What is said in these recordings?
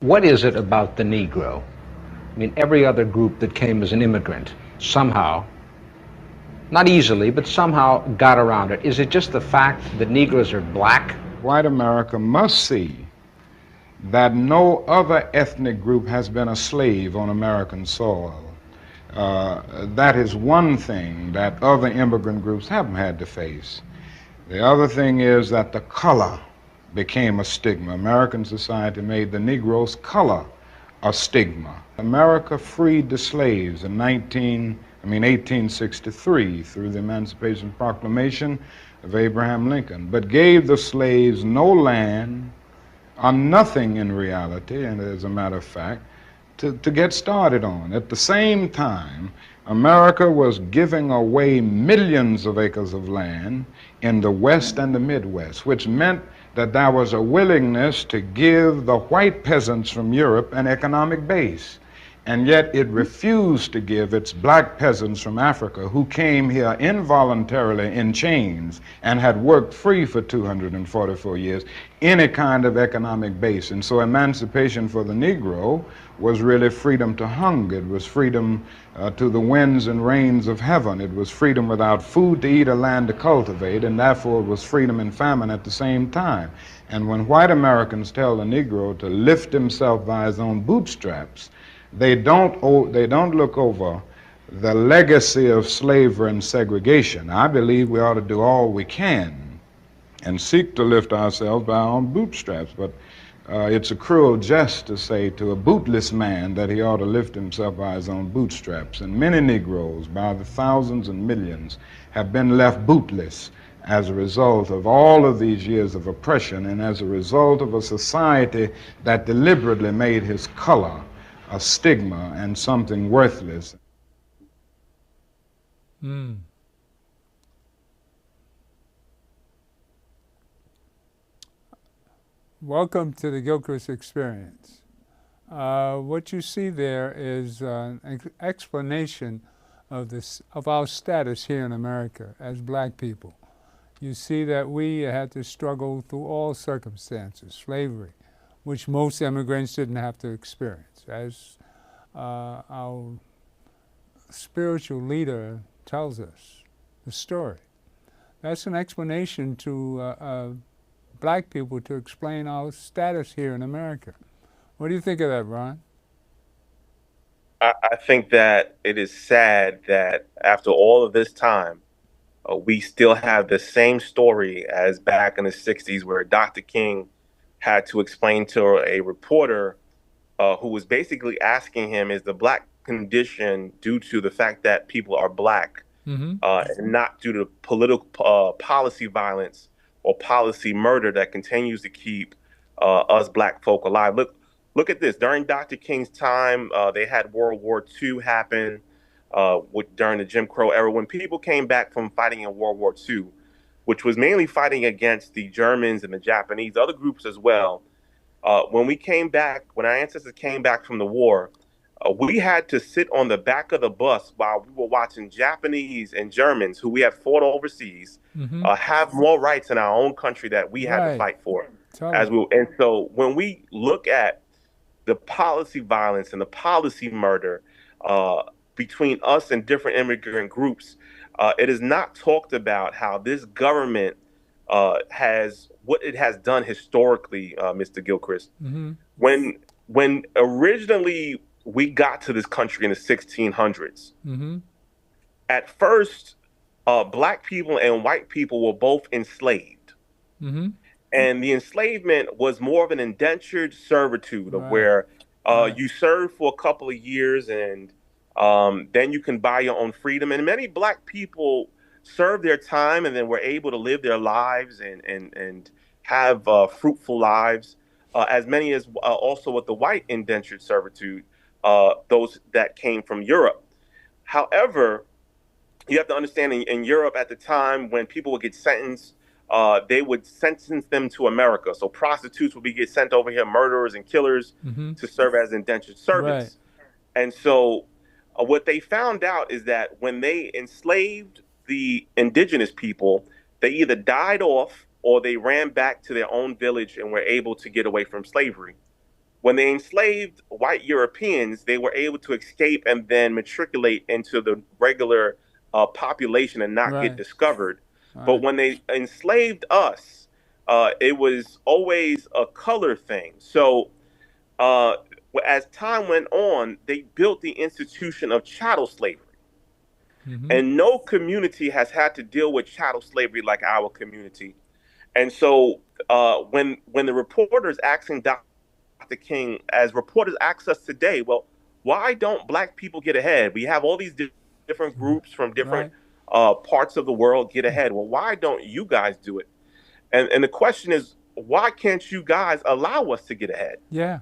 What is it about the Negro? I mean, every other group that came as an immigrant somehow, not easily, but somehow got around it. Is it just the fact that Negroes are black? White America must see that no other ethnic group has been a slave on American soil. That is one thing that other immigrant groups haven't had to face. The other thing is that the color became a stigma. American society made the Negro's color a stigma. America freed the slaves in 1863 through the Emancipation Proclamation of Abraham Lincoln, but gave the slaves no land or nothing in reality, and as a matter of fact, to get started on. At the same time, America was giving away millions of acres of land in the West and the Midwest, which meant that there was a willingness to give the white peasants from Europe an economic base. And yet it refused to give its black peasants from Africa, who came here involuntarily in chains and had worked free for 244 years, any kind of economic base. And so emancipation for the Negro was really freedom to hunger. It was freedom to the winds and rains of heaven. It was freedom without food to eat or land to cultivate, and therefore it was freedom and famine at the same time. And when white Americans tell the Negro to lift himself by his own bootstraps, they don't look over the legacy of slavery and segregation. I believe we ought to do all we can and seek to lift ourselves by our own bootstraps, but it's a cruel jest to say to a bootless man that he ought to lift himself by his own bootstraps. And many Negroes, by the thousands and millions, have been left bootless as a result of all of these years of oppression and as a result of a society that deliberately made his color a stigma and something worthless. Welcome to the Gilchrist experience. What you see there is an explanation of our status here in America as black people. You see that we had to struggle through all circumstances, slavery, which most immigrants didn't have to experience. As our spiritual leader tells us the story. That's an explanation to black people to explain our status here in America. What do you think of that, Ron? I think that it is sad that after all of this time, we still have the same story as back in the 60s, where Dr. King had to explain to a reporter who was basically asking him, is the black condition due to the fact that people are black and not due to political policy violence or policy murder that continues to keep us black folk alive? Look at this. During Dr. King's time, they had World War II happen during the Jim Crow era, when people came back from fighting in World War II, which was mainly fighting against the Germans and the Japanese, other groups as well. When we came back, when our ancestors came back from the war, we had to sit on the back of the bus while we were watching Japanese and Germans, who we had fought overseas, have more rights in our own country that we had to fight for. And so when we look at the policy violence and the policy murder between us and different immigrant groups, it is not talked about how this government has what it has done historically, Mr. Gilchrist. When originally we got to this country in the 1600s, at first, black people and white people were both enslaved. And the enslavement was more of an indentured servitude of where you serve for a couple of years and then you can buy your own freedom. And many black people served their time and then were able to live their lives and have fruitful lives, as many as also with the white indentured servitude, those that came from Europe. However, you have to understand in Europe at the time, when people would get sentenced, they would sentence them to America. So prostitutes would get sent over here, murderers and killers, to serve as indentured servants. And so what they found out is that when they enslaved the indigenous people, they either died off or they ran back to their own village and were able to get away from slavery. when they enslaved white Europeans, they were able to escape and then matriculate into the regular population and not get Right. discovered. But Right. when they enslaved us, it was always a color thing. So uh, as time went on, they built the institution of chattel slavery. Mm-hmm. And no community has had to deal with chattel slavery like our community. And so when the reporters asking Dr. King, as reporters ask us today, well, why don't black people get ahead? We have all these different groups from different Right. parts of the world get ahead. Well, why don't you guys do it? And the question is, why can't you guys allow us to get ahead? Yeah.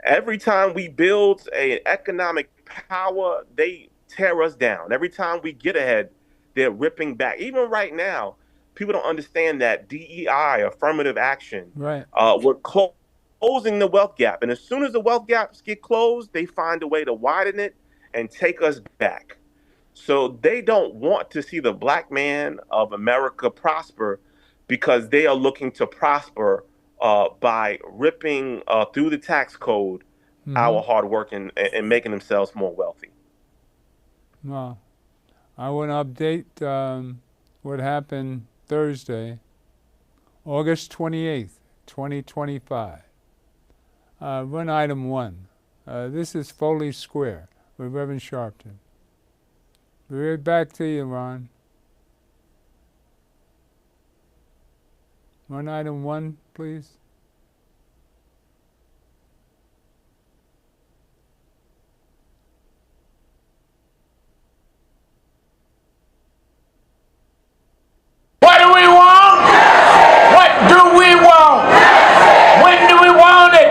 Every time we build an economic power, they tear us down. Every time we get ahead, they're ripping back. Even right now, people don't understand that DEI, affirmative action, Right. we're closing the wealth gap. And as soon as the wealth gaps get closed, they find a way to widen it and take us back. So they don't want to see the black man of America prosper because they are looking to prosper by ripping through the tax code Mm-hmm. our hard work and making themselves more wealthy. Well, I want to update what happened Thursday, August 28th, 2025. Run item 1. This is Foley Square with Reverend Sharpton. Be right back to you, Ron. Run item 1, please. What do we want? What do we want? When do we want it?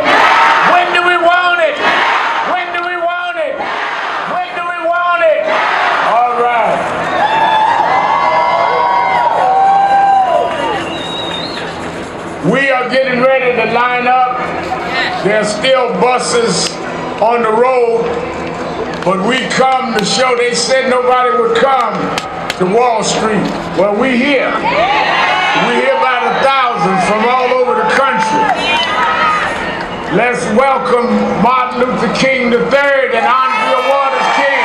When do we want it? When do we want it? When do we want it? All right. We are getting ready to line up. There's still buses on the road, but we come to show. They said nobody would come to Wall Street. Well, we here. We here by the thousands from all over the country. Let's welcome Martin Luther King III and Andrea Waters King.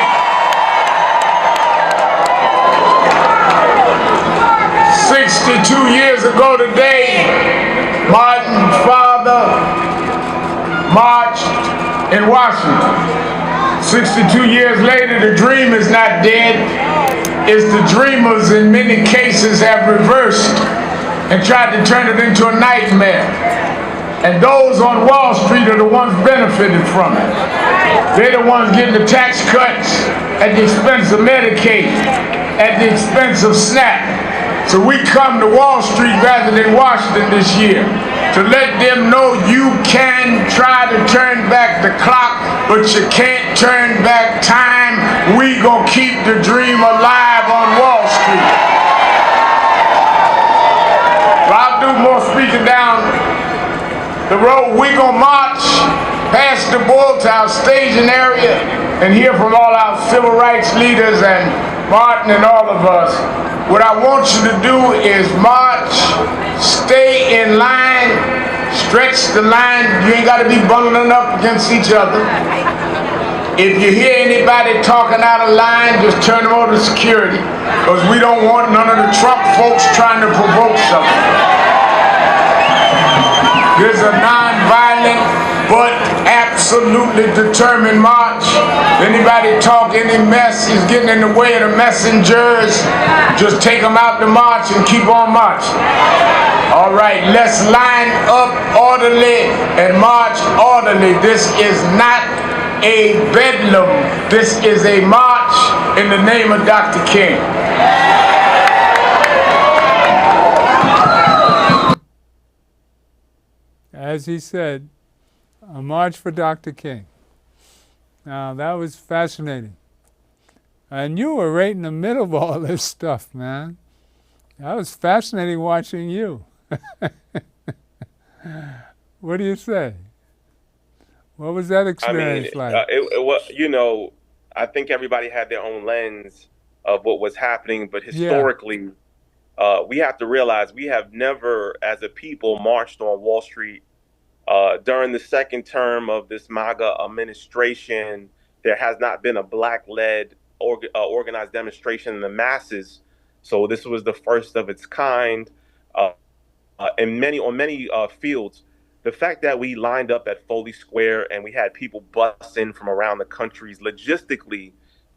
62 years ago today, Martin's father marched in Washington. 62 years later, the dream is not dead. It's the dreamers in many cases have reversed and tried to turn it into a nightmare. And those on Wall Street are the ones benefiting from it. They're the ones getting the tax cuts at the expense of Medicaid, at the expense of SNAP. So we come to Wall Street rather than Washington this year to let them know you can try to turn back the clock, but you can't turn back time. We gonna keep the dream alive on Wall Street. So I'll do more speaking down the road. We gonna march past the bull to our staging area and hear from all our civil rights leaders and Martin and all of us. What I want you to do is march, stay in line, stretch the line. You ain't got to be bundling up against each other. If you hear anybody talking out of line, just turn them over to security, because we don't want none of the Trump folks trying to provoke something. This is a non-violent but absolutely determined march. Anybody talk any mess is getting in the way of the messengers, just take them out the march and keep on marching. All right, let's line up orderly and march orderly. This is not a bedlam. This is a march in the name of Dr. King. As he said, a march for Dr. King. Now, that was fascinating. And you were right in the middle of all this stuff, man. That was fascinating watching you. What do you say? What was that experience like? I think everybody had their own lens of what was happening, but Yeah. historically, we have to realize we have never, as a people, marched on Wall Street During the second term of this MAGA administration, there has not been a black-led organized demonstration in the masses. So this was the first of its kind. Uh, in many fields, the fact that we lined up at Foley Square and we had people bust in from around the countries logistically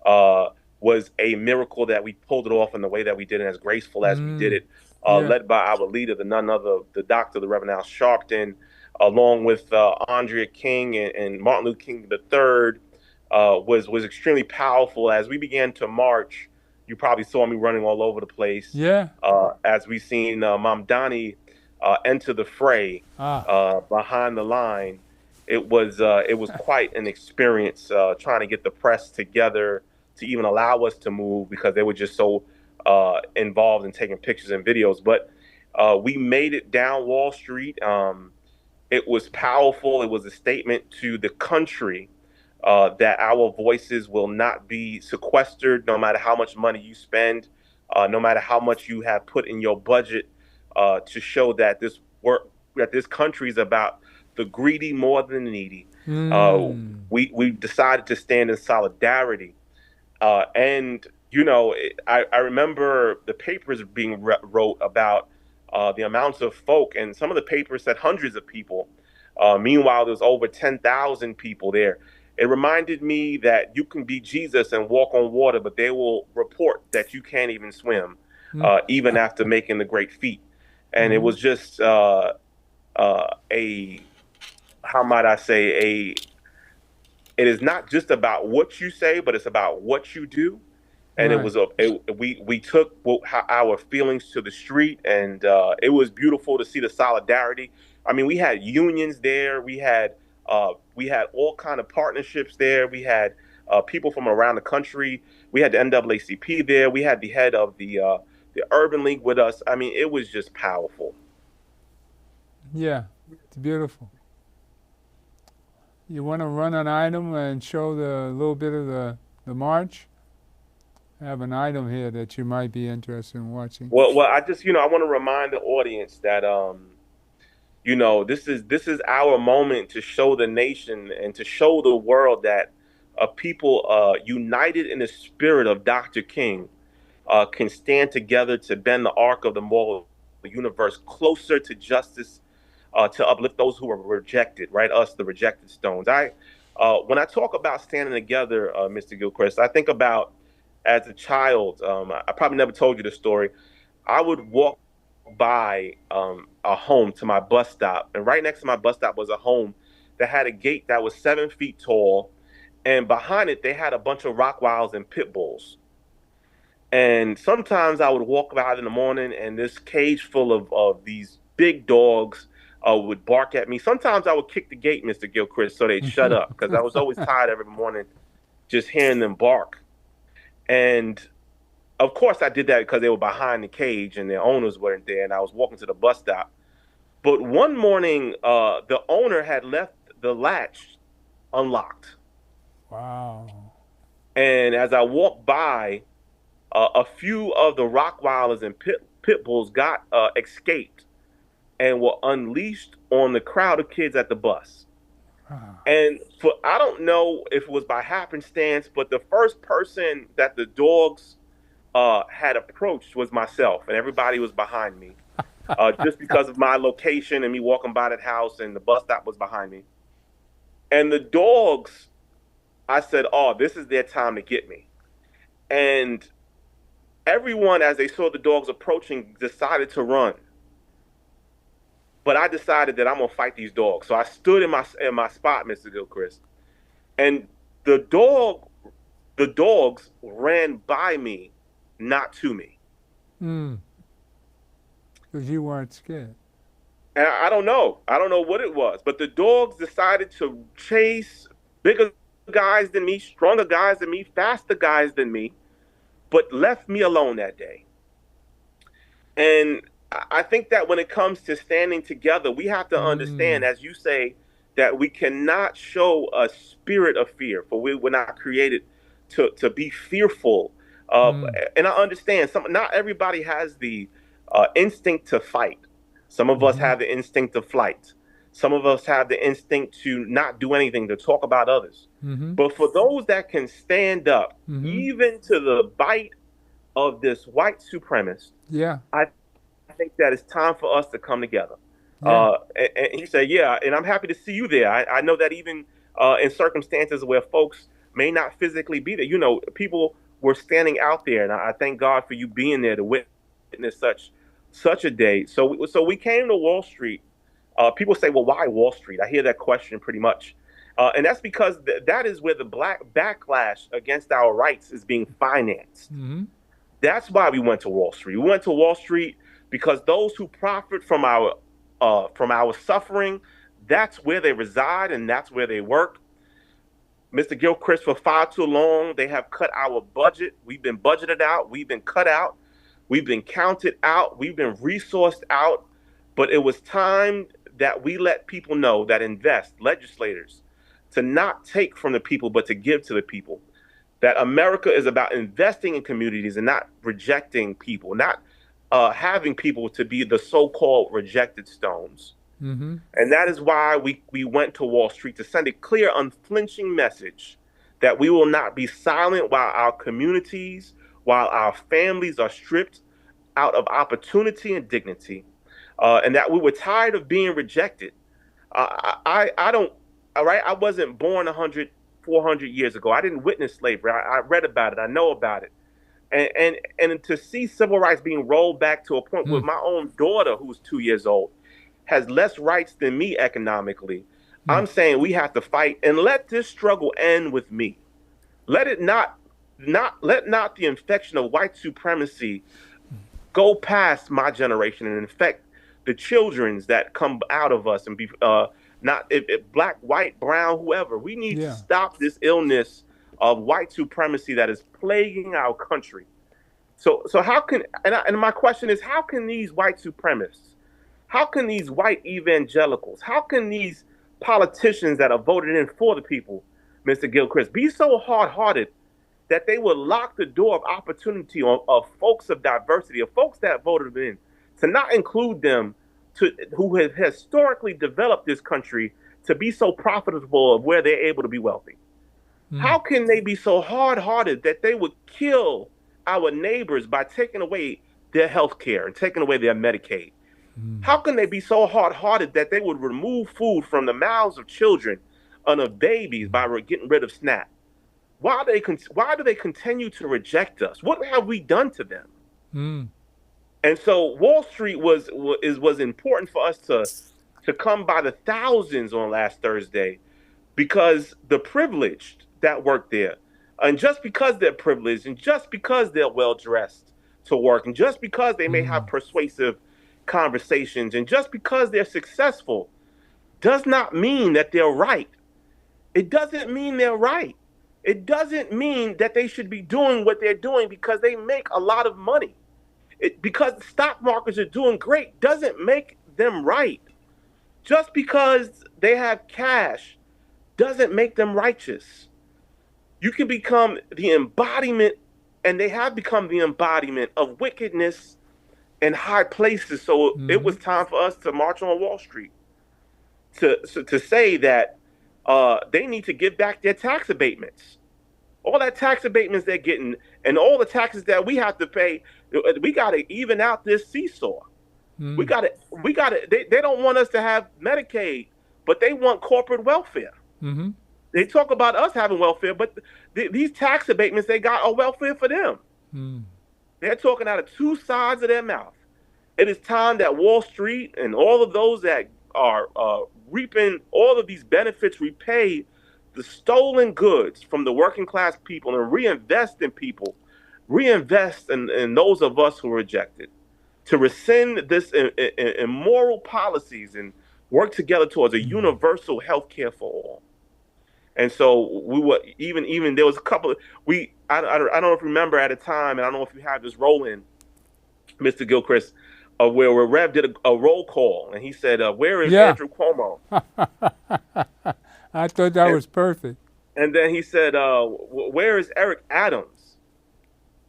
uh, was a miracle that we pulled it off in the way that we did it, as graceful as we did it, Yeah. led by our leader, the none other, the doctor, the Reverend Al Sharpton, along with Andrea King and Martin Luther King III, was extremely powerful. As we began to march, you probably saw me running all over the place. Yeah. As we seen Mom Donnie enter the fray behind the line, it was quite an experience trying to get the press together to even allow us to move, because they were just so involved in taking pictures and videos. But we made it down Wall Street. It was powerful. It was a statement to the country that our voices will not be sequestered, no matter how much money you spend, no matter how much you have put in your budget, to show that this country is about the greedy more than the needy. We decided to stand in solidarity, and I remember the papers being wrote about the amounts of folk, and some of the papers said hundreds of people. Meanwhile, there's over 10,000 people there. It reminded me that you can be Jesus and walk on water, but they will report that you can't even swim, even after making the great feat. And it was just a, how might I say, it is not just about what you say, but it's about what you do. And Right. we took our feelings to the street, and it was beautiful to see the solidarity. I mean, we had unions there, we had all kind of partnerships there. We had people from around the country. We had the NAACP there. We had the head of the Urban League with us. I mean, it was just powerful. Yeah. It's beautiful. You want to run an item and show the little bit of the march? I have an item here that you might be interested in watching. Well, I just I want to remind the audience that this is our moment to show the nation and to show the world that people united in the spirit of Dr. King can stand together to bend the arc of the moral universe closer to justice, to uplift those who are rejected, right? Us, the rejected stones. When I talk about standing together, Mr. Gilchrist, I think about as a child. I probably never told you the story. I would walk by a home to my bus stop, and right next to my bus stop was a home that had a gate that was 7 feet tall, and behind it they had a bunch of Rottweilers and pit bulls. And sometimes I would walk out in the morning, and this cage full of these big dogs would bark at me. Sometimes I would kick the gate, Mr. Gilchrist, so they'd shut up, because I was always tired every morning just hearing them bark. And of course, I did that because they were behind the cage and their owners weren't there, and I was walking to the bus stop. But one morning, the owner had left the latch unlocked. Wow. And as I walked by, a few of the Rottweilers and pit bulls got escaped and were unleashed on the crowd of kids at the bus. And I don't know if it was by happenstance, but the first person that the dogs had approached was myself, and everybody was behind me, just because of my location and me walking by that house, and the bus stop was behind me. And the dogs, I said, "Oh, this is their time to get me." And everyone, as they saw the dogs approaching, decided to run. But I decided that I'm gonna fight these dogs. So I stood in my spot, Mr. Gilchrist, and the dogs ran by me, not to me. Because you weren't scared. And I don't know. I don't know what it was, but the dogs decided to chase bigger guys than me, stronger guys than me, faster guys than me, but left me alone that day. And I think that when it comes to standing together, we have to understand, as you say, that we cannot show a spirit of fear, for we were not created to be fearful. And I understand not everybody has the instinct to fight. Some of us have the instinct of flight. Some of us have the instinct to not do anything, to talk about others. Mm-hmm. But for those that can stand up, Mm-hmm. even to the bite of this white supremacist, Yeah. I think that it's time for us to come together. Yeah. And he said, yeah, and I'm happy to see you there. I know that even in circumstances where folks may not physically be there, people were standing out there, and I thank God for you being there to witness such a day. So we came to Wall Street. People say, well, why Wall Street? I hear that question pretty much. And that's because that is where the black backlash against our rights is being financed. Mm-hmm. That's why we went to Wall Street. We went to Wall Street because those who profit from our suffering, that's where they reside and that's where they work. Mr. Gilchrist, for far too long, they have cut our budget. We've been budgeted out. We've been cut out. We've been counted out. We've been resourced out. But it was time that we let people know that invest, legislators, to not take from the people, but to give to the people. That America is about investing in communities and not rejecting people, not having people to be the so-called rejected stones. Mm-hmm. And that is why we went to Wall Street, to send a clear, unflinching message that we will not be silent while our communities, while our families are stripped out of opportunity and dignity, and that we were tired of being rejected. I don't, all right, I wasn't born 100, 400 years ago. I didn't witness slavery. I read about it. I know about it. And to see civil rights being rolled back to a point where my own daughter, who's 2 years old, has less rights than me economically, I'm saying we have to fight and let this struggle end with me. Let it not the infection of white supremacy go past my generation and infect the children's that come out of us and be not if black, white, brown, whoever. We need to stop this illness of white supremacy that is plaguing our country. So how can and my question is, how can these white supremacists, how can these white evangelicals, how can these politicians that are voted in for the people, Mr. Gilchrist, be so hard-hearted that they would lock the door of opportunity of folks of diversity, of folks that voted in, to not include them, who have historically developed this country to be so profitable of where they're able to be wealthy? How can they be so hard-hearted that they would kill our neighbors by taking away their health care and taking away their Medicaid? How can they be so hard-hearted that they would remove food from the mouths of children and of babies by getting rid of SNAP? Why do they continue to reject us? What have we done to them? And so Wall Street was important for us to come by the thousands on last Thursday, because the privileged that work there, and just because they're privileged, and just because they're well dressed to work, and just because they may have persuasive conversations, and just because they're successful, does not mean that they're right. It doesn't mean they're right. It doesn't mean that they should be doing what they're doing because they make a lot of money. Because the stock markets are doing great doesn't make them right. Just because they have cash doesn't make them righteous. You can become the embodiment, and they have become the embodiment of wickedness in high places. So it was time for us to march on Wall Street to say that they need to give back their tax abatements. All that tax abatements they're getting, and all the taxes that we have to pay, we got to even out this seesaw. We got to. They don't want us to have Medicaid, but they want corporate welfare. They talk about us having welfare, but these tax abatements they got are welfare for them. They're talking out of two sides of their mouth. It is time that Wall Street and all of those that are reaping all of these benefits repay the stolen goods from the working class people and reinvest in people, reinvest in those of us who are rejected, to rescind this immoral policies and work together towards a universal health care for all. And so we were even there was a couple of, I don't know if you remember at a time, and I don't know if you have this roll in, Mr. Gilchrist, where Rev did a roll call, and he said, where is Andrew Cuomo? I thought that was perfect. And then he said, where is Eric Adams?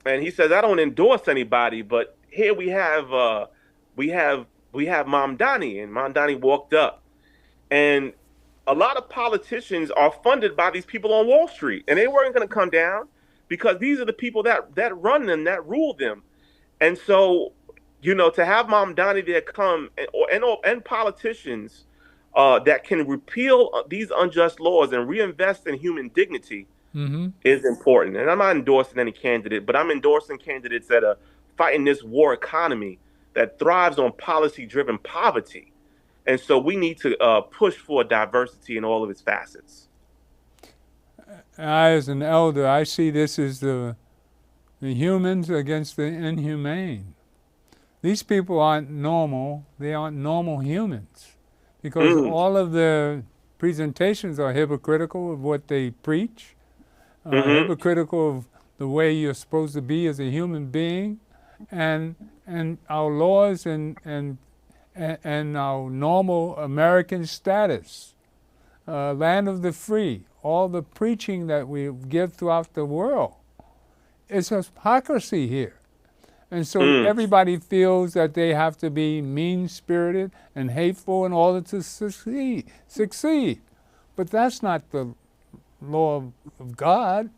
And he says, I don't endorse anybody, but here we have Mamdani, and Mamdani walked up. And a lot of politicians are funded by these people on Wall Street, and they weren't going to come down because these are the people that run them, that rule them. And so, to have Mom Donnie there come and politicians that can repeal these unjust laws and reinvest in human dignity Mm-hmm. is important. And I'm not endorsing any candidate, but I'm endorsing candidates that are fighting this war economy that thrives on policy-driven poverty. And so we need to push for diversity in all of its facets. I, as an elder, I see this as the humans against the inhumane. These people aren't normal. They aren't normal humans because all of their presentations are hypocritical of what they preach, hypocritical of the way you're supposed to be as a human being, and our laws and our normal American status, land of the free, all the preaching that we give throughout the world. It's hypocrisy here. And so everybody feels that they have to be mean-spirited and hateful in order to succeed. But that's not the law of God.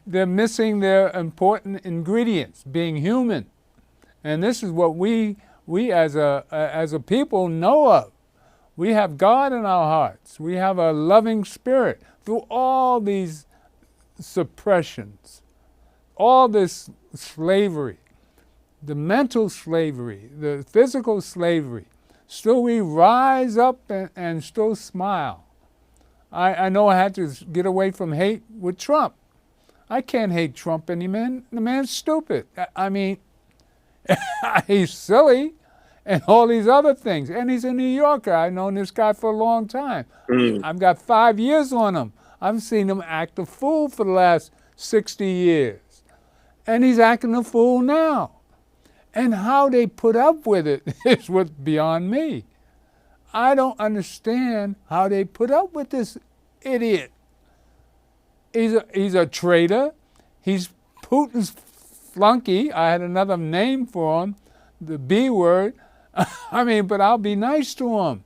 They're missing their important ingredients, being human. And this is what we as a people know of. We have God in our hearts. We have a loving spirit through all these suppressions, all this slavery, the mental slavery, the physical slavery. Still we rise up and still smile. I know I had to get away from hate with Trump. I can't hate Trump anymore. The man's stupid. I mean, he's silly and all these other things. And he's a New Yorker. I've known this guy for a long time. I've got 5 years on him. I've seen him act a fool for the last 60 years. And he's acting a fool now. And how they put up with it is what's beyond me. I don't understand how they put up with this idiot. He's a traitor. He's Putin's flunky. I had another name for him, the B word. I mean, but I'll be nice to him.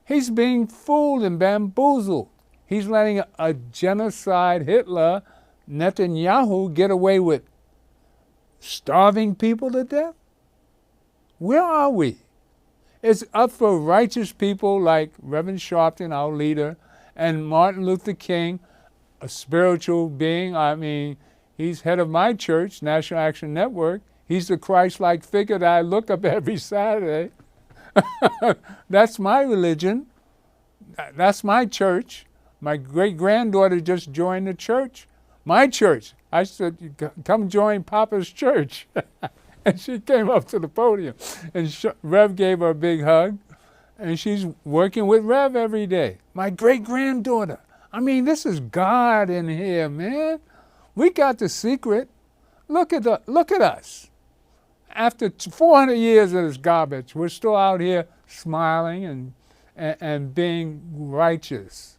He's being fooled and bamboozled. He's letting a genocide Hitler, Netanyahu, get away with starving people to death. Where are we? It's up for righteous people like Reverend Sharpton, our leader, and Martin Luther King, a spiritual being. I mean, he's head of my church, National Action Network. He's the Christ-like figure that I look up every Saturday. That's my religion. That's my church. My great-granddaughter just joined the church. My church. I said, come join Papa's church. And she came up to the podium. And Rev gave her a big hug. And she's working with Rev every day. My great-granddaughter. I mean, this is God in here, man. We got the secret. Look at us. After 400 years of this garbage, we're still out here smiling and being righteous.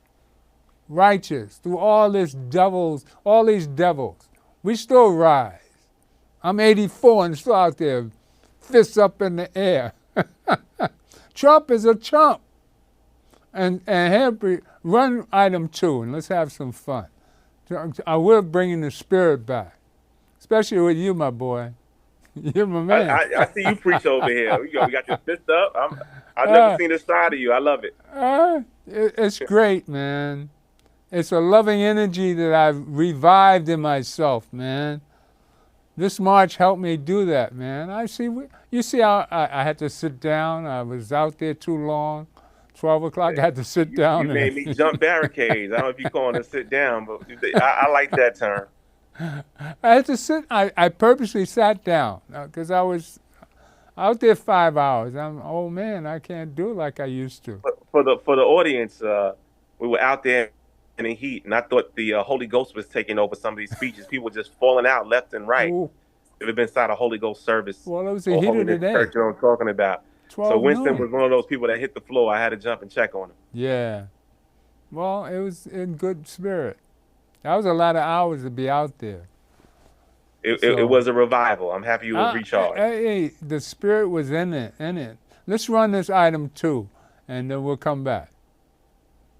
Righteous through all these devils. We still rise. I'm 84 and still out there, fists up in the air. Trump is a chump. And Henry, run item 2 and let's have some fun. I will bring the spirit back, especially with you, my boy. You're my man. I see you preach over here. We got your fist up. I've never seen this side of you. I love it. It's great, man. It's a loving energy that I've revived in myself, man. This march helped me do that, man. You see how I had to sit down. I was out there too long. 12 o'clock, I had to sit down. You made me jump barricades. I don't know if you're calling it sit down, but I like that term. I had to sit. I purposely sat down because I was out there 5 hours. I'm old man. I can't do it like I used to. For the audience, we were out there in the heat, and I thought the Holy Ghost was taking over some of these speeches. People were just falling out left and right. Ooh. If it been inside a Holy Ghost service, well, it was the heat of the day. Church, you know what I'm talking about. So Winston was one of those people that hit the floor. I had to jump and check on him. Yeah. Well, it was in good spirit. That was a lot of hours to be out there. It was a revival. I'm happy you were recharged. Hey, the spirit was in it. Let's run this item 2. and then we'll come back.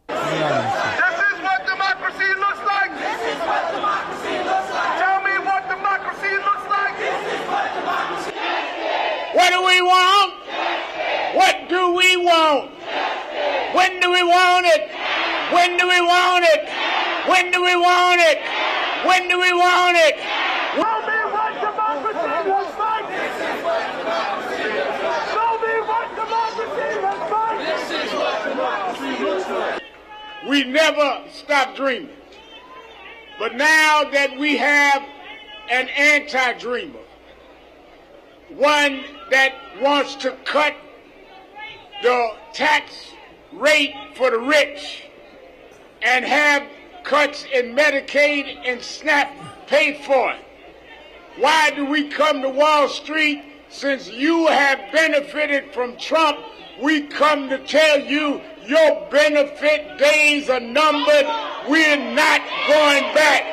This is what democracy looks like. This is what democracy looks like. Tell me what democracy looks like. This is what democracy looks like. What do we want? What do we want? When do we want it? When do we want it? When do we want it? When do we want it? Show me what democracy looks like. This is what democracy looks like. Show me what democracy looks like. This is what democracy looks like. We never stop dreaming. But now that we have an anti-dreamer, one that wants to cut the tax rate for the rich and have cuts in Medicaid and SNAP paid for it. Why do we come to Wall Street? Since you have benefited from Trump, we come to tell you your benefit days are numbered. We're not going back.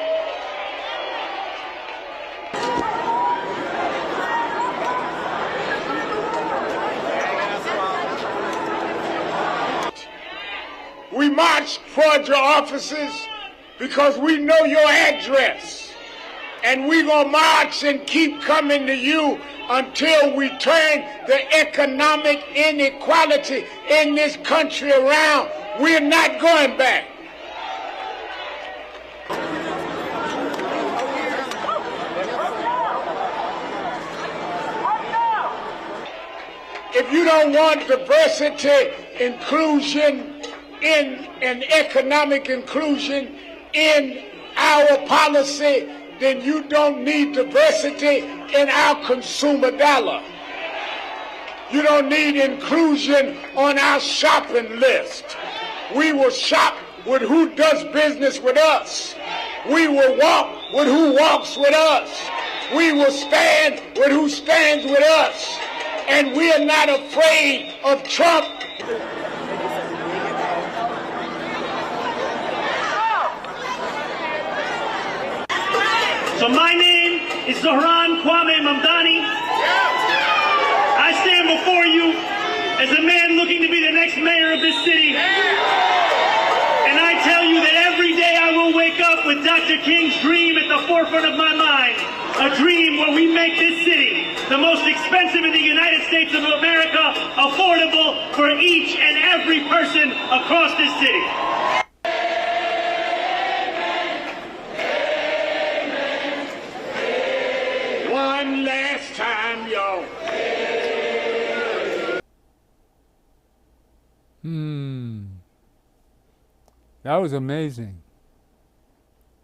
We march toward your offices because we know your address. And we're going to march and keep coming to you until we turn the economic inequality in this country around. We're not going back. If you don't want diversity, inclusion, and economic inclusion in our policy, then you don't need diversity in our consumer dollar. You don't need inclusion on our shopping list. We will shop with who does business with us. We will walk with who walks with us. We will stand with who stands with us. And we are not afraid of Trump. So my name is Zohran Kwame Mamdani. I stand before you as a man looking to be the next mayor of this city. And I tell you that every day I will wake up with Dr. King's dream at the forefront of my mind. A dream where we make this city the most expensive in the United States of America, affordable for each and every person across this city. One last time, y'all. That was amazing.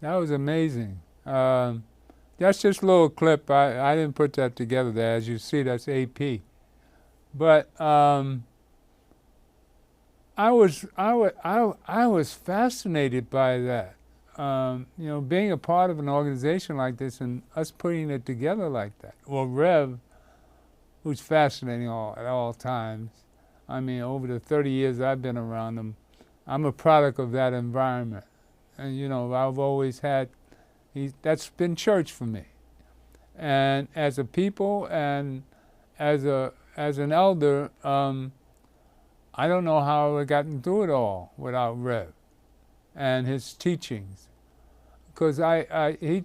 That was amazing. That's just a little clip. I didn't put that together there. As you see, that's AP. But I was fascinated by that. You know, being a part of an organization like this and us putting it together like that. Well, Rev, who's fascinating at all times. I mean, over the 30 years I've been around him, I'm a product of that environment. And, you know, I've always had, that's been church for me. And as a people and as an elder, I don't know how I would have gotten through it all without Rev and his teachings. Because he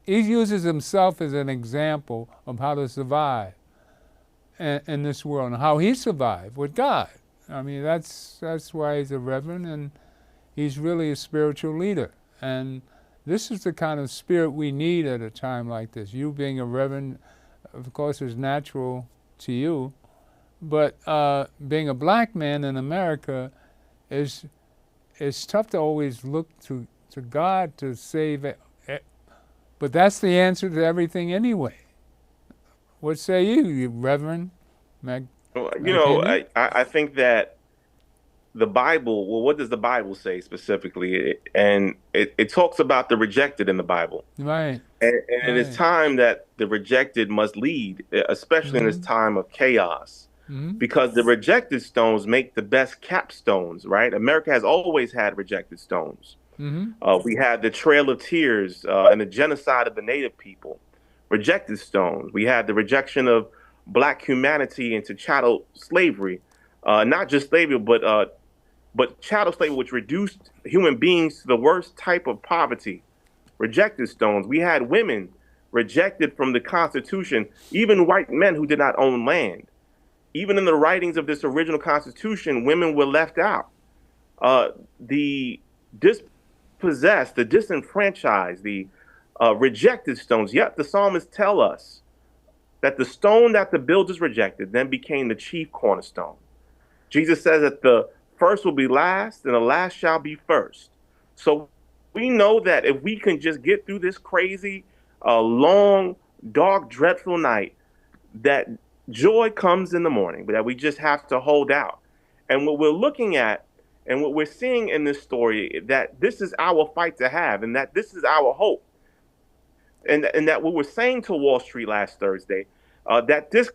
uses himself as an example of how to survive in this world and how he survived with God. I mean, that's why he's a reverend, and he's really a spiritual leader. And this is the kind of spirit we need at a time like this. You being a reverend, of course, is natural to you, but being a black man in America is tough to always look to God to save it. But that's the answer to everything anyway. What say you Reverend Mag? You know, I think that the Bible, well, what does the Bible say specifically? And it talks about the rejected in the Bible. Right. And it is time that the rejected must lead, especially in this time of chaos. Because the rejected stones make the best capstones, right? America has always had rejected stones. We had the Trail of Tears and the genocide of the Native people, rejected stones. We had the rejection of black humanity into chattel slavery, not just slavery, but chattel slavery, which reduced human beings to the worst type of poverty. Rejected stones. We had women rejected from the Constitution, even white men who did not own land. Even in the writings of this original Constitution, women were left out. The dispossessed, the disenfranchised, the rejected stones. Yet the psalmists tell us that the stone that the builders rejected then became the chief cornerstone. Jesus says that the first will be last and the last shall be first. So we know that if we can just get through this crazy, long, dark, dreadful night, that joy comes in the morning, but that we just have to hold out. And what we're looking at and what we're seeing in this story, that this is our fight to have, and that this is our hope. And that what we're saying to Wall Street last Thursday, that this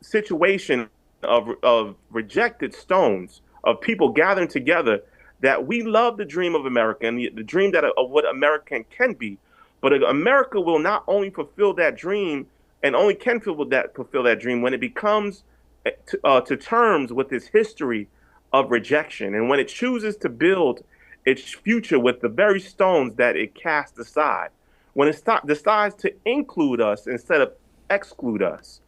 situation of rejected stones, of people gathering together, that we love the dream of America and the dream that of what American can be, but America will not only fulfill that dream and only can fulfill that dream when it becomes to terms with its history of rejection, and when it chooses to build its future with the very stones that it cast aside, when it decides to include us instead of exclude us.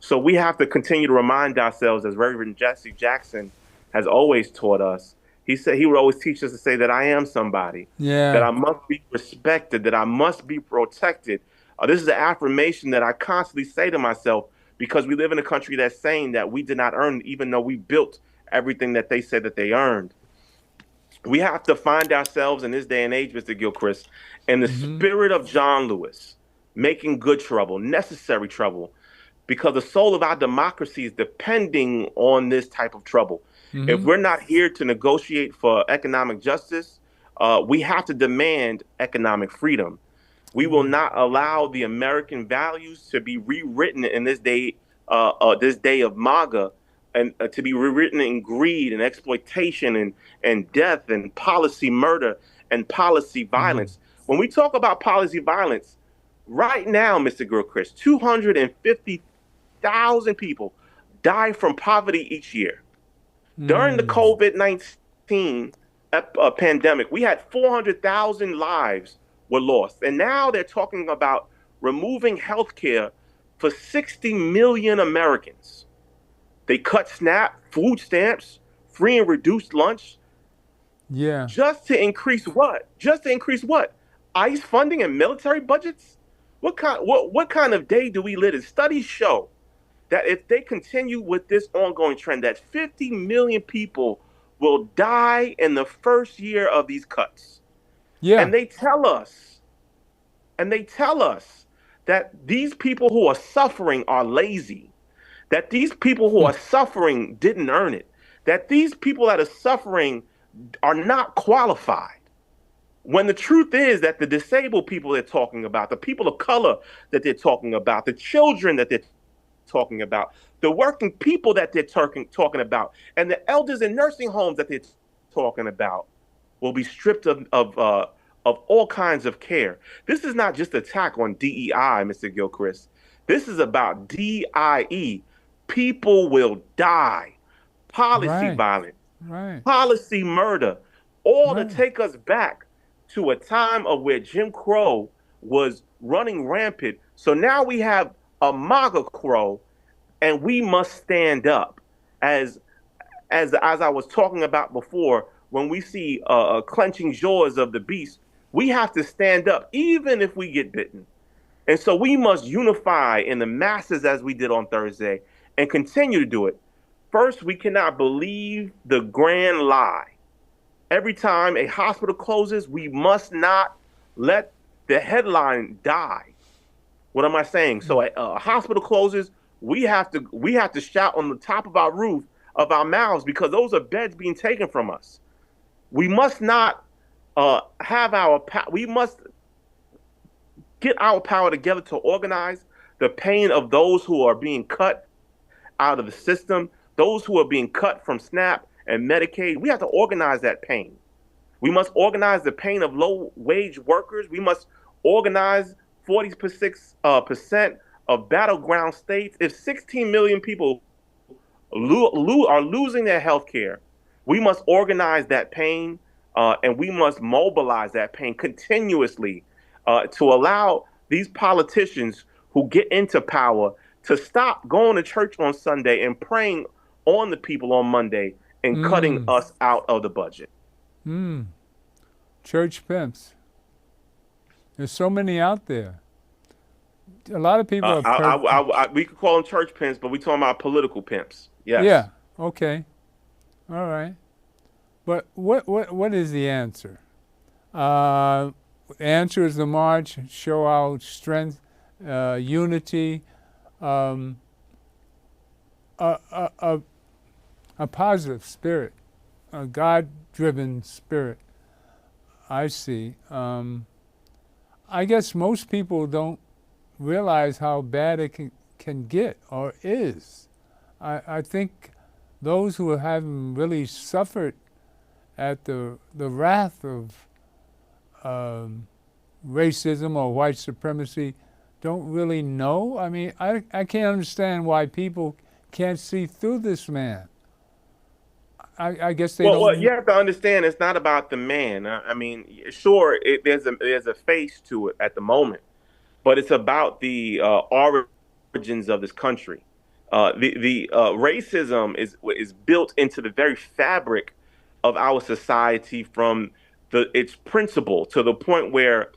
So we have to continue to remind ourselves, as Reverend Jesse Jackson has always taught us. He said he would always teach us to say that I am somebody, that I must be respected, that I must be protected. This is an affirmation that I constantly say to myself, because we live in a country that's saying that we did not earn, even though we built everything that they said that they earned. We have to find ourselves in this day and age, Mr. Gilchrist, in the spirit of John Lewis, making good trouble, necessary trouble, because the soul of our democracy is depending on this type of trouble. If we're not here to negotiate for economic justice, we have to demand economic freedom. We will not allow the American values to be rewritten in this day of MAGA, and to be rewritten in greed and exploitation and death and policy murder and policy violence. When we talk about policy violence, right now, Mr. Gilchrist, 250,000 people die from poverty each year. During the COVID-19 pandemic, we had 400,000 lives were lost. And now they're talking about removing health care for 60 million Americans. They cut SNAP, food stamps, free and reduced lunch. Yeah. Just to increase what? Just to increase what? ICE funding and military budgets? What kind of day do we live in? Studies show that if they continue with this ongoing trend, that 50 million people will die in the first year of these cuts. Yeah. And they tell us that these people who are suffering are lazy, that these people who are suffering didn't earn it, that these people that are suffering are not qualified. When the truth is that the disabled people they're talking about, the people of color that they're talking about, the children that they're talking about, the working people that they're talking about, and the elders in nursing homes that they're talking about will be stripped of all kinds of care. This is not just an attack on DEI, Mr. Gilchrist. This is about DIE. People will die. Policy violence, policy murder, all to take us back to a time of where Jim Crow was running rampant. So now we have a MAGA Crow, and we must stand up. As I was talking about before, when we see clenching jaws of the beast, we have to stand up, even if we get bitten. And so we must unify in the masses as we did on Thursday and continue to do it. First, we cannot believe the grand lie. Every time a hospital closes, we must not let the headline die. What am I saying? So a hospital closes, we have to shout on the top of our roof of our mouths, because those are beds being taken from us. We must not we must get our power together to organize the pain of those who are being cut out of the system, those who are being cut from SNAP and Medicaid. We have to organize that pain. We must organize the pain of low-wage workers. We must organize 46% of battleground states. If 16 million people are losing their health care, we must organize that pain, and we must mobilize that pain continuously to allow these politicians who get into power to stop going to church on Sunday and praying on the people on Monday and cutting us out of the budget. Church pimps. There's so many out there. A lot of people we could call them church pimps, but we're talking about political pimps. Yes. Yeah. Okay. All right. But what is the answer? The answer is the march, show our strength, unity, a positive spirit, a God-driven spirit. I see. I guess most people don't realize how bad it can get or is. I think those who haven't really suffered at the wrath of racism or white supremacy don't really know. I mean, I can't understand why people can't see through this man. I guess they don't. Well, you have to understand, it's not about the man. I mean, sure, there's a face to it at the moment, but it's about the origins of this country. The racism is built into the very fabric of our society from its principle to the point where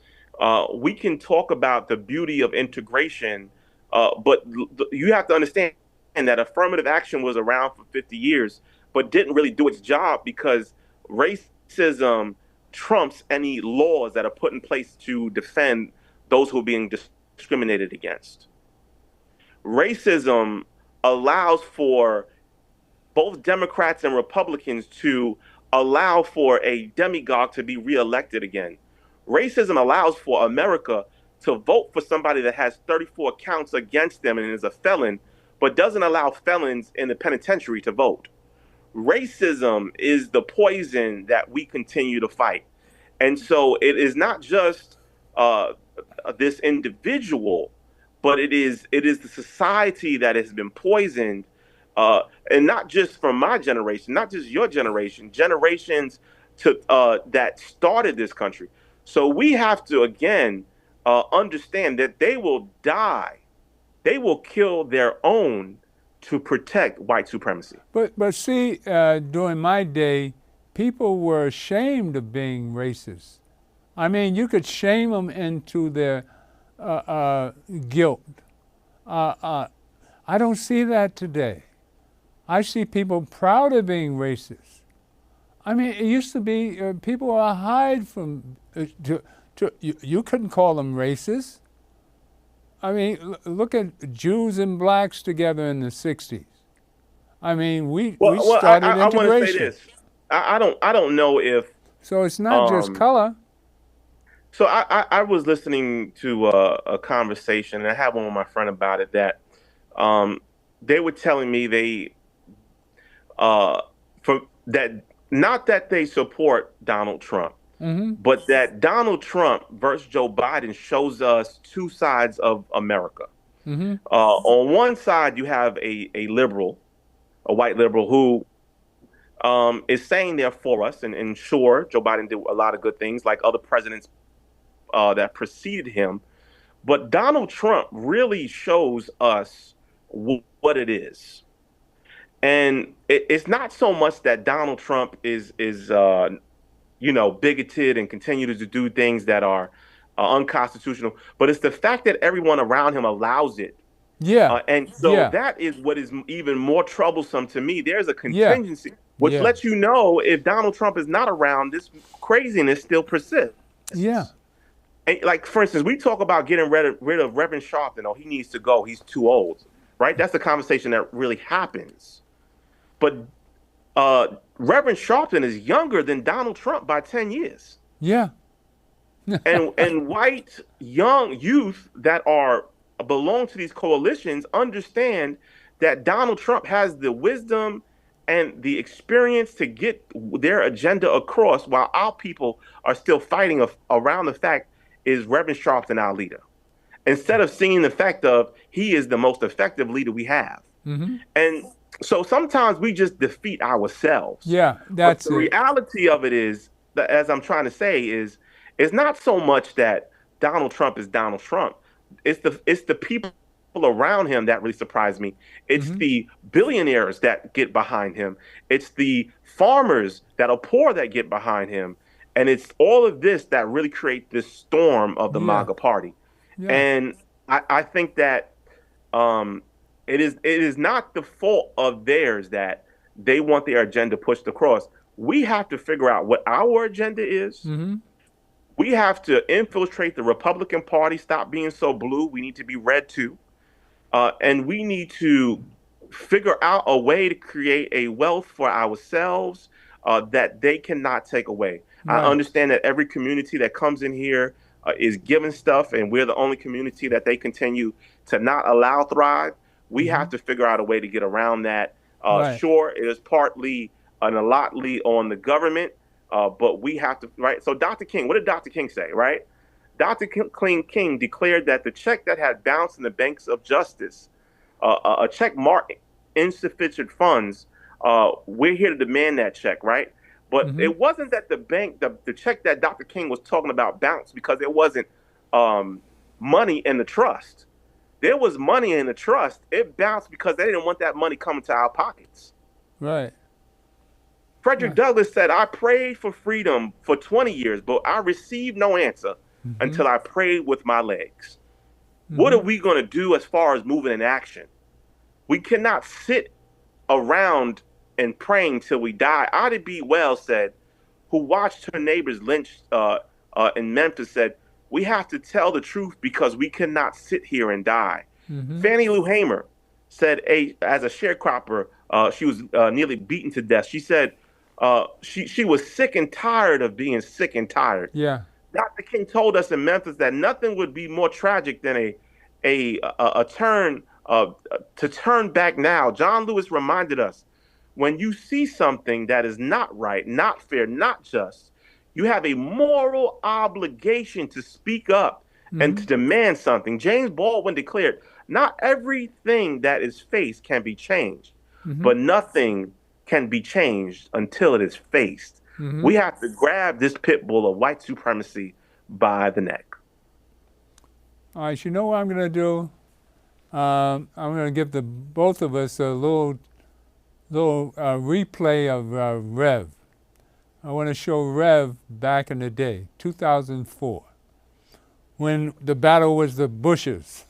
we can talk about the beauty of integration, but you have to understand that affirmative action was around for 50 years, but didn't really do its job because racism trumps any laws that are put in place to defend those who are being discriminated against. Racism allows for both Democrats and Republicans to allow for a demagogue to be reelected again. Racism allows for America to vote for somebody that has 34 counts against them and is a felon, but doesn't allow felons in the penitentiary to vote. Racism is the poison that we continue to fight. And so it is not just this individual, but it is the society that has been poisoned, and not just from my generation, not just your generation, generations that started this country. So we have to, again, understand that they will die. They will kill their own to protect white supremacy. But see, during my day, people were ashamed of being racist. I mean, you could shame them into their guilt. I don't see that today. I see people proud of being racist. I mean, it used to be people are hide from. You couldn't call them racist. I mean, look at Jews and blacks together in the '60s. I mean, we started integration. I want to say this. I don't know if. So it's not just color. So I was listening to a conversation, and I had one with my friend about it, that they were telling me not that they support Donald Trump, but that Donald Trump versus Joe Biden shows us two sides of America. On one side, you have a liberal, a white liberal, who is saying they're for us, and sure, Joe Biden did a lot of good things like other presidents that preceded him. But Donald Trump really shows us what it is. And it's not so much that Donald Trump is bigoted and continues to do things that are unconstitutional, but it's the fact that everyone around him allows it. Yeah. And so that is what is even more troublesome to me. There's a contingency, which lets you know if Donald Trump is not around, this craziness still persists. Yeah. And like, for instance, we talk about getting rid of Reverend Sharpton. Oh, he needs to go. He's too old, right? That's the conversation that really happens. But Reverend Sharpton is younger than Donald Trump by 10 years. Yeah. and white young youth that belong to these coalitions understand that Donald Trump has the wisdom and the experience to get their agenda across, while our people are still fighting around the fact, is Reverend Sharpton our leader? Instead of seeing the fact of he is the most effective leader we have. And So sometimes we just defeat ourselves. Yeah, But that's the it. reality of it is, that, as I'm trying to say, is it's not so much that Donald Trump is Donald Trump. It's the people around him that really surprise me. It's Hmm. the billionaires that get behind him. It's the farmers that are poor that get behind him. And it's all of this that really create this storm of the Yeah, MAGA party. yeah. And I think that um, it is not the fault of theirs that they want their agenda pushed across. We have to figure out what our agenda is. Hmm. We have to infiltrate the Republican Party, stop being so blue. We need to be red too. And we need to figure out a way to create a wealth for ourselves that they cannot take away. I Right. understand that every community that comes in here is given stuff, and we're the only community that they continue to not allow thrive. We Hmm. have to figure out a way to get around that. Right. Sure, it is partly and a lotly on the government, but we have to, right? So, Dr. King, what did Dr. King say, right? Dr. King declared that the check that had bounced in the banks of justice, a check marked insufficient funds, we're here to demand that check, right? But Hmm. it wasn't that the check that Dr. King was talking about bounced because there wasn't um, money in the trust. There was money in the trust. It bounced because they didn't want that money coming to our pockets. Right. Frederick Right. Douglass said, I prayed for freedom for 20 years, but I received no answer Hmm. until I prayed with my legs. What are Hmm. we going to do as far as moving in action? We cannot sit around and praying till we die. Ida B. Wells said, who watched her neighbors lynched in Memphis, said, we have to tell the truth because we cannot sit here and die. Hmm. Fannie Lou Hamer said, as a sharecropper, she was nearly beaten to death. She said she was sick and tired of being sick and tired. Yeah. Dr. King told us in Memphis that nothing would be more tragic than a turn to turn back now. John Lewis reminded us, when you see something that is not right, not fair, not just, you have a moral obligation to speak up and Hmm. to demand something. James Baldwin declared, not everything that is faced can be changed, Hmm. but nothing can be changed until it is faced. Hmm. We have to grab this pit bull of white supremacy by the neck. All right. You know what I'm going to do? I'm going to give the both of us a little replay of Rev. I want to show Rev back in the day, 2004, when the battle was the bushes.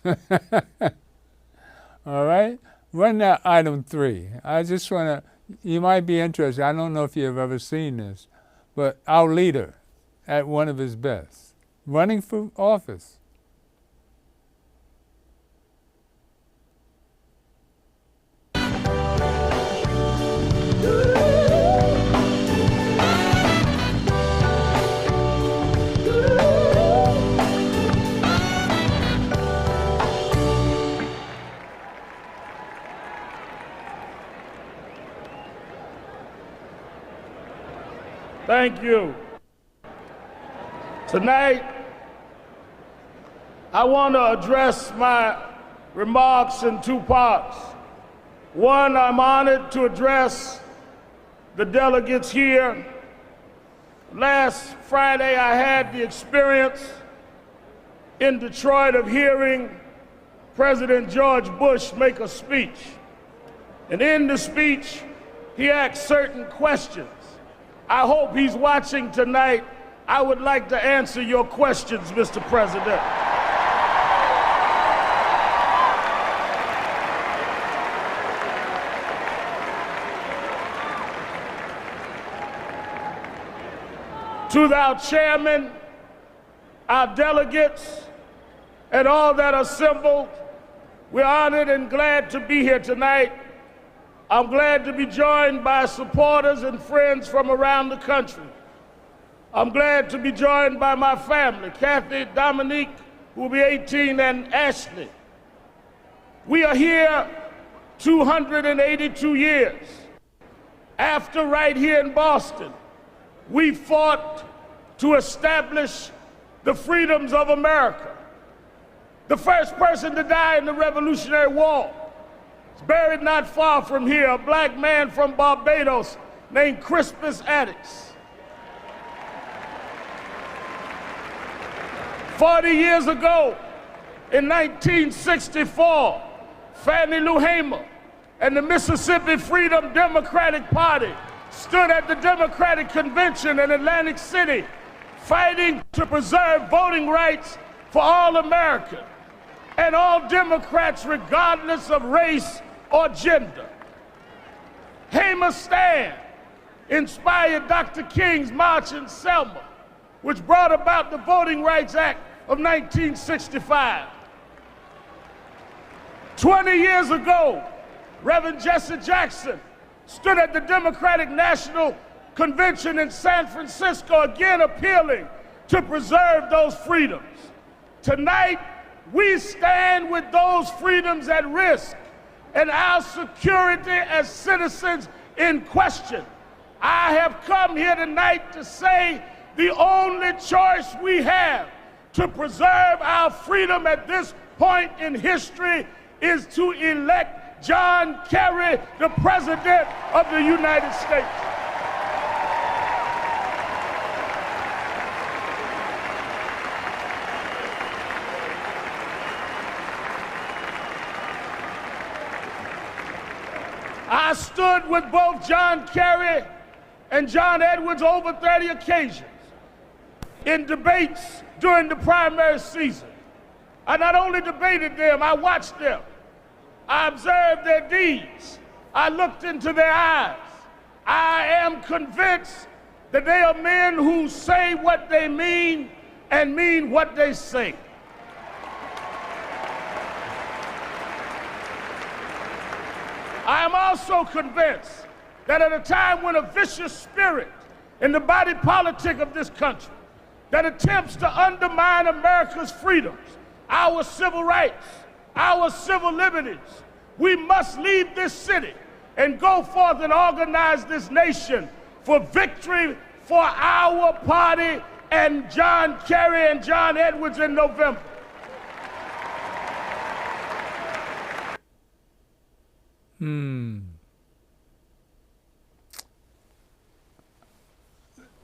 All right? Run that item 3. I just want to, you might be interested. I don't know if you've ever seen this, but our leader at one of his best, running for office. Thank you. Tonight, I want to address my remarks in 2 parts. One, I'm honored to address the delegates here. Last Friday, I had the experience in Detroit of hearing President George Bush make a speech. And in the speech, he asked certain questions. I hope he's watching tonight. I would like to answer your questions, Mr. President. To our chairman, our delegates, and all that are assembled, we're honored and glad to be here tonight. I'm glad to be joined by supporters and friends from around the country. I'm glad to be joined by my family, Kathy, Dominique, who will be 18, and Ashley. We are here 282 years. After, right here in Boston, we fought to establish the freedoms of America. The first person to die in the Revolutionary War It's buried not far from here, a black man from Barbados named Crispus Attucks. 40 years ago, in 1964, Fannie Lou Hamer and the Mississippi Freedom Democratic Party stood at the Democratic Convention in Atlantic City fighting to preserve voting rights for all Americans and all Democrats regardless of race or gender. Hamer's stand inspired Dr. King's March in Selma, which brought about the Voting Rights Act of 1965. 20 years ago, Reverend Jesse Jackson stood at the Democratic National Convention in San Francisco, again appealing to preserve those freedoms. Tonight, we stand with those freedoms at risk and our security as citizens in question. I have come here tonight to say the only choice we have to preserve our freedom at this point in history is to elect John Kerry, the President of the United States. I stood with both John Kerry and John Edwards over 30 occasions in debates during the primary season. I not only debated them, I watched them. I observed their deeds. I looked into their eyes. I am convinced that they are men who say what they mean and mean what they say. I am also convinced that at a time when a vicious spirit in the body politic of this country that attempts to undermine America's freedoms, our civil rights, our civil liberties, we must leave this city and go forth and organize this nation for victory for our party and John Kerry and John Edwards in November.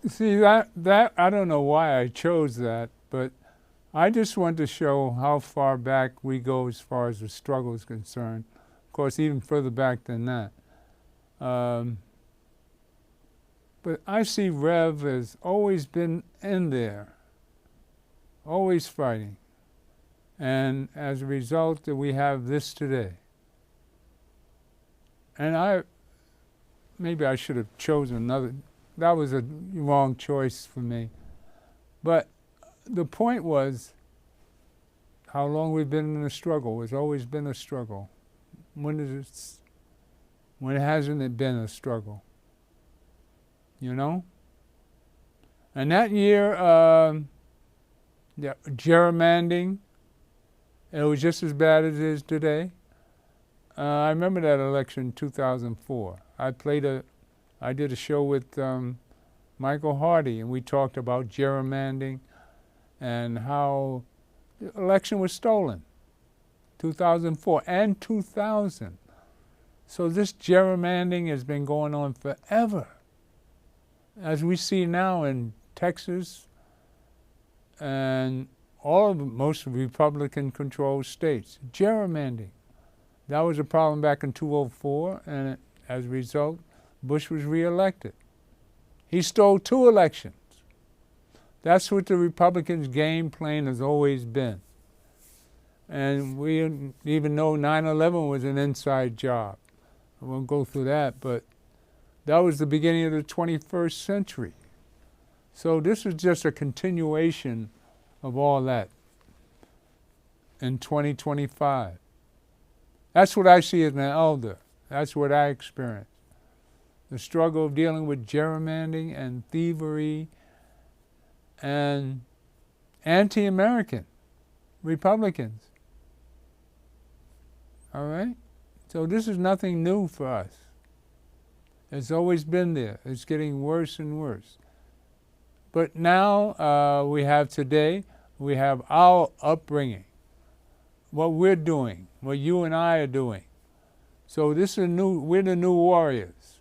See, that I don't know why I chose that, but I just want to show how far back we go as far as the struggle is concerned. Of course, even further back than that. But I see Rev has always been in there, always fighting. And as a result, we have this today. And maybe I should have chosen another. That was a wrong choice for me. But the point was how long we've been in a struggle. It's always been a struggle. When hasn't it been a struggle? You know? And that year, gerrymandering, it was just as bad as it is today. I remember that election in 2004. I did a show with Michael Hardy, and we talked about gerrymandering and how the election was stolen, 2004 and 2000. So this gerrymandering has been going on forever. As we see now in Texas and most Republican-controlled states, gerrymandering. That was a problem back in 2004, and as a result, Bush was reelected. He stole 2 elections. That's what the Republicans' game plan has always been. And we even know 9/11 was an inside job. I won't go through that, but that was the beginning of the 21st century. So this is just a continuation of all that in 2025. That's what I see as an elder. That's what I experienced. The struggle of dealing with gerrymandering and thievery and anti-American Republicans. All right? So this is nothing new for us. It's always been there. It's getting worse and worse. But now we have our upbringing, what we're doing, what you and I are doing. So this is we're the new warriors.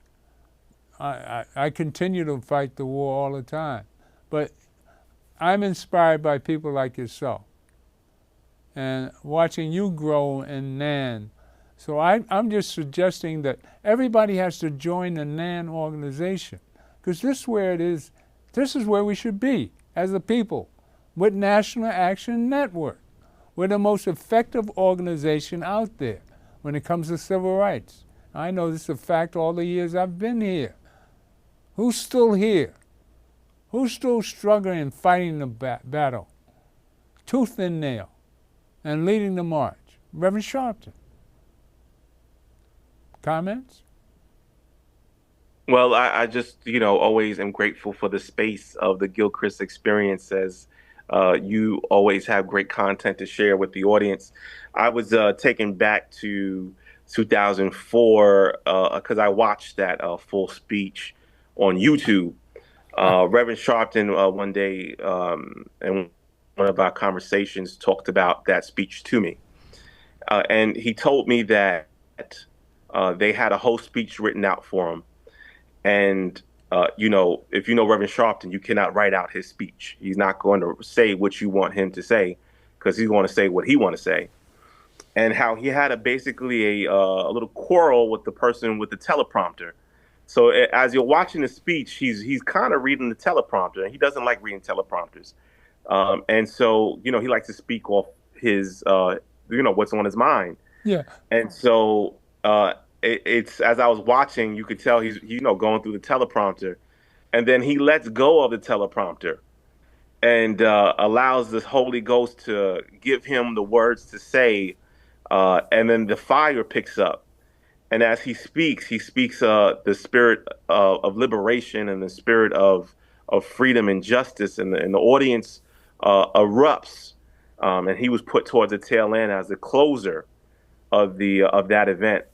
I continue to fight the war all the time. But I'm inspired by people like yourself and watching you grow in NAN. So I'm just suggesting that everybody has to join the NAN organization, because this is where it is. This is where we should be as a people, with National Action Network. We're the most effective organization out there when it comes to civil rights. I know this is a fact all the years I've been here. Who's still here? Who's still struggling and fighting the battle, tooth and nail, and leading the march? Reverend Sharpton. Comments? Well, I just, always am grateful for the space of the Gilchrist experience, as you always have great content to share with the audience. I was taken back to 2004 because I watched that full speech on YouTube. Reverend Sharpton one day in one of our conversations talked about that speech to me. And he told me that they had a whole speech written out for him. And, if you know Reverend Sharpton, you cannot write out his speech. He's not going to say what you want him to say, because he's going to say what he want to say. And how he had basically a little quarrel with the person with the teleprompter. So as you're watching the speech, he's kind of reading the teleprompter, and he doesn't like reading teleprompters. And so, he likes to speak off his, what's on his mind. Yeah. And so it's as I was watching, you could tell he's going through the teleprompter, and then he lets go of the teleprompter and allows the Holy Ghost to give him the words to say, and then the fire picks up. And as he speaks the spirit of liberation and the spirit of freedom and justice, and the audience erupts. And he was put towards the tail end as the closer of that event.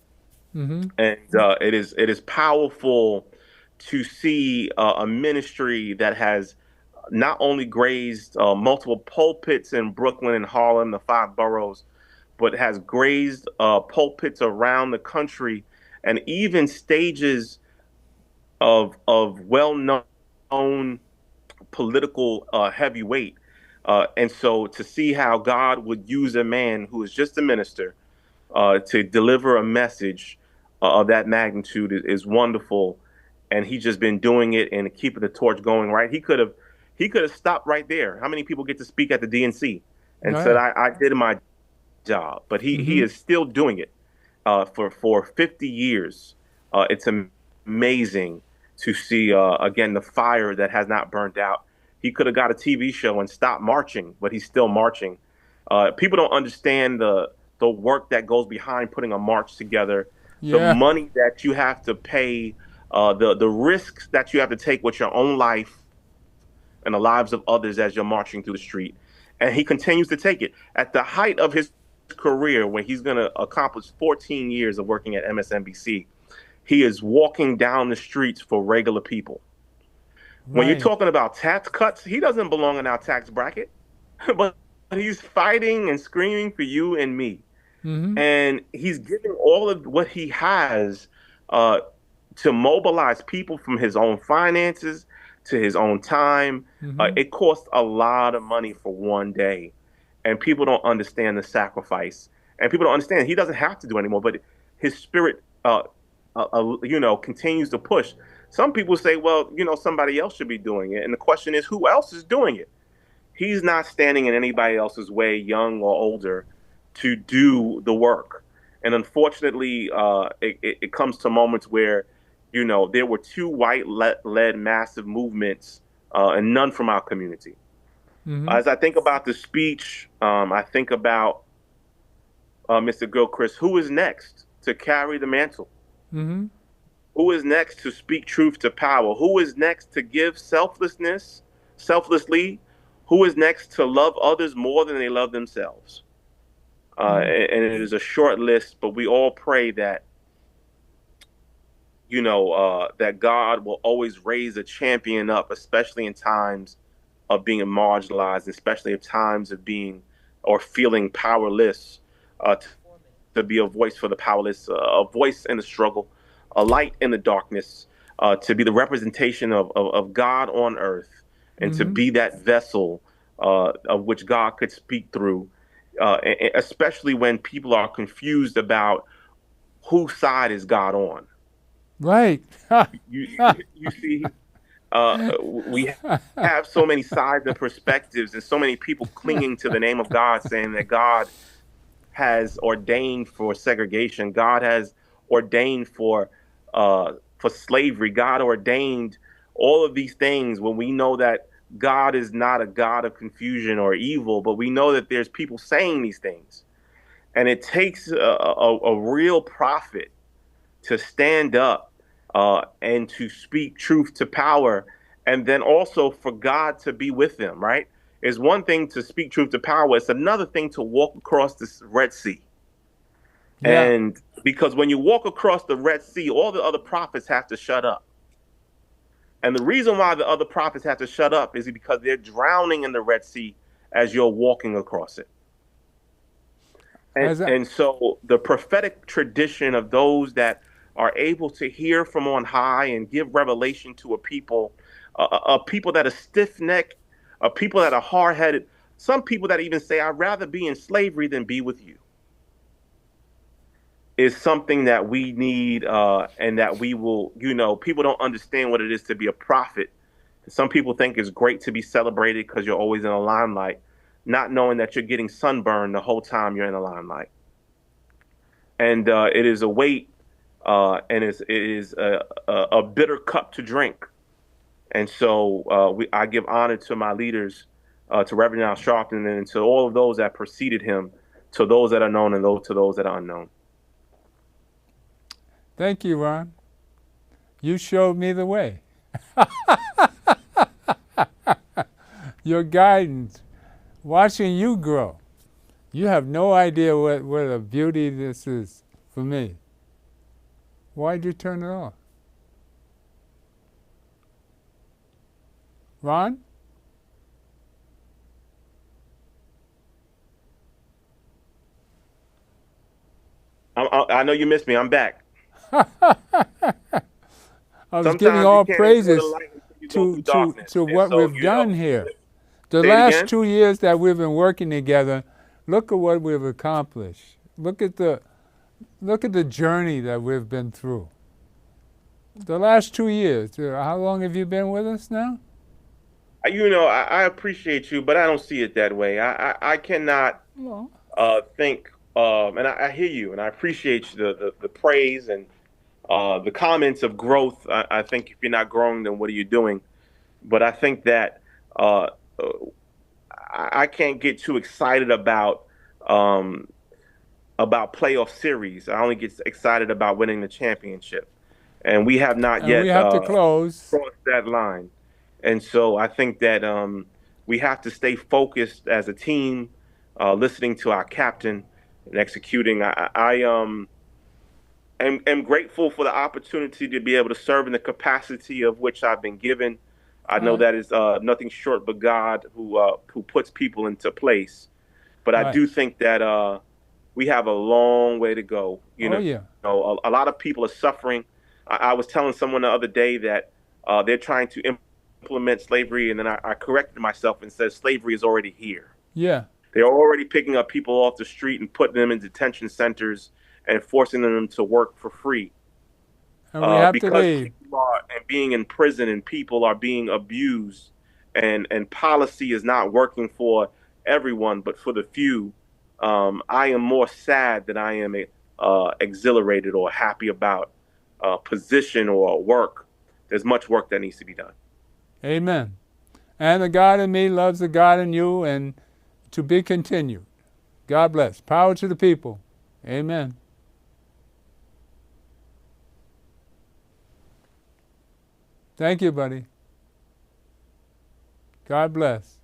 Mm-hmm. And it is powerful to see a ministry that has not only grazed multiple pulpits in Brooklyn and Harlem, the 5 boroughs, but has grazed pulpits around the country, and even stages of well-known political heavyweight. And so to see how God would use a man who is just a minister to deliver a message of that magnitude is wonderful. And he's just been doing it and keeping the torch going, right? He could have stopped right there. How many people get to speak at the DNC and said, I did my job? But he is still doing it for 50 years. It's amazing to see, again, the fire that has not burnt out. He could have got a TV show and stopped marching, but he's still marching. People don't understand the work that goes behind putting a march together, the money that you have to pay, the risks that you have to take with your own life and the lives of others as you're marching through the street. And he continues to take it. At the height of his career, when he's going to accomplish 14 years of working at MSNBC, he is walking down the streets for regular people. Right. When you're talking about tax cuts, he doesn't belong in our tax bracket, but he's fighting and screaming for you and me. Mm-hmm. And he's giving all of what he has to mobilize people, from his own finances to his own time. Mm-hmm. It costs a lot of money for one day. And people don't understand the sacrifice. And people don't understand he doesn't have to do anymore, but his spirit, continues to push. Some people say, well, somebody else should be doing it. And the question is, who else is doing it? He's not standing in anybody else's way, young or older, to do the work. And unfortunately, it comes to moments where, there were 2 white-led massive movements and none from our community. Mm-hmm. As I think about the speech, I think about Mr. Gilchrist. Who is next to carry the mantle? Mm-hmm. Who is next to speak truth to power? Who is next to give selflessly? Who is next to love others more than they love themselves? And it is a short list, but we all pray that, that God will always raise a champion up, especially in times of being marginalized, especially in times of being or feeling powerless, to to be a voice for the powerless, a voice in the struggle, a light in the darkness, to be the representation of God on earth, and to be that vessel of which God could speak through, especially when people are confused about whose side is God on. Right. You see, we have so many sides and perspectives, and so many people clinging to the name of God, saying that God has ordained for segregation. God has ordained for slavery. God ordained all of these things, when we know that God is not a God of confusion or evil, but we know that there's people saying these things. And it takes a real prophet to stand up and to speak truth to power, and then also for God to be with them, right? It's one thing to speak truth to power, it's another thing to walk across this Red Sea. Yeah. And because when you walk across the Red Sea, all the other prophets have to shut up. And the reason why the other prophets have to shut up is because they're drowning in the Red Sea as you're walking across it. And so the prophetic tradition of those that are able to hear from on high and give revelation to a people that are stiff-necked, a people that are hard-headed, some people that even say, I'd rather be in slavery than be with you, is something that we need, and that we will, people don't understand what it is to be a prophet. Some people think it's great to be celebrated because you're always in the limelight, not knowing that you're getting sunburned the whole time you're in the limelight. And it is a weight, and it is a bitter cup to drink. And so I give honor to my leaders, to Reverend Al Sharpton, and to all of those that preceded him, to those that are known and to those that are unknown. Thank you, Ron. You showed me the way. Your guidance, watching you grow. You have no idea what a beauty this is for me. Why'd you turn it off? Ron? I know you missed me. I'm back. I was giving all praises to what we've done here. The last 2 years that we've been working together, look at what we've accomplished. Look at the journey that we've been through. The last 2 years. How long have you been with us now? I appreciate you, but I don't see it that way. I cannot think, and I hear you, and I appreciate the praise and the comments of growth. I think if you're not growing, then what are you doing? But I think that I can't get too excited about playoff series. I only get excited about winning the championship, and we have not yet we have to close. crossed that line. And so I think that we have to stay focused as a team, listening to our captain and executing. I am grateful for the opportunity to be able to serve in the capacity of which I've been given. I know that is nothing short but God who puts people into place. But I do think that we have a long way to go. You know, a lot of people are suffering. I was telling someone the other day that they're trying to implement slavery, and then I corrected myself and said slavery is already here. Yeah. They're already picking up people off the street and putting them in detention centers and forcing them to work for free. And we have to leave. People are, and being in prison, and people are being abused, and policy is not working for everyone, but for the few. I am more sad than I am exhilarated or happy about position or work. There's much work that needs to be done. Amen. And the God in me loves the God in you, and to be continued. God bless. Power to the people. Amen. Thank you, buddy. God bless.